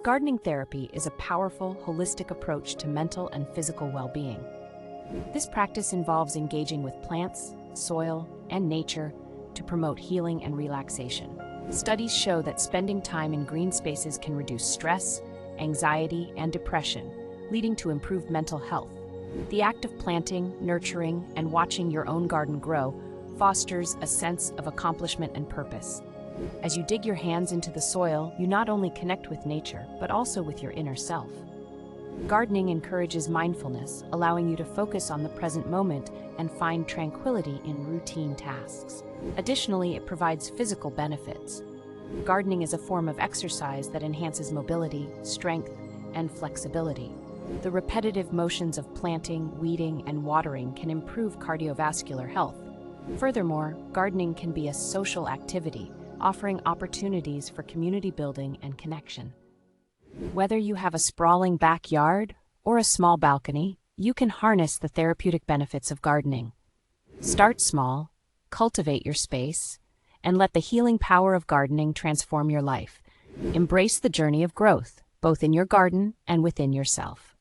Gardening therapy is a powerful, holistic approach to mental and physical well-being. This practice involves engaging with plants, soil, and nature to promote healing and relaxation. Studies show that spending time in green spaces can reduce stress, anxiety, and depression, leading to improved mental health. The act of planting, nurturing, and watching your own garden grow fosters a sense of accomplishment and purpose. As you dig your hands into the soil, you not only connect with nature, but also with your inner self. Gardening encourages mindfulness, allowing you to focus on the present moment and find tranquility in routine tasks. Additionally, it provides physical benefits. Gardening is a form of exercise that enhances mobility, strength, and flexibility. The repetitive motions of planting, weeding, and watering can improve cardiovascular health. Furthermore, gardening can be a social activity, offering opportunities for community building and connection. Whether you have a sprawling backyard or a small balcony, you can harness the therapeutic benefits of gardening. Start small, cultivate your space, and let the healing power of gardening transform your life. Embrace the journey of growth, both in your garden and within yourself.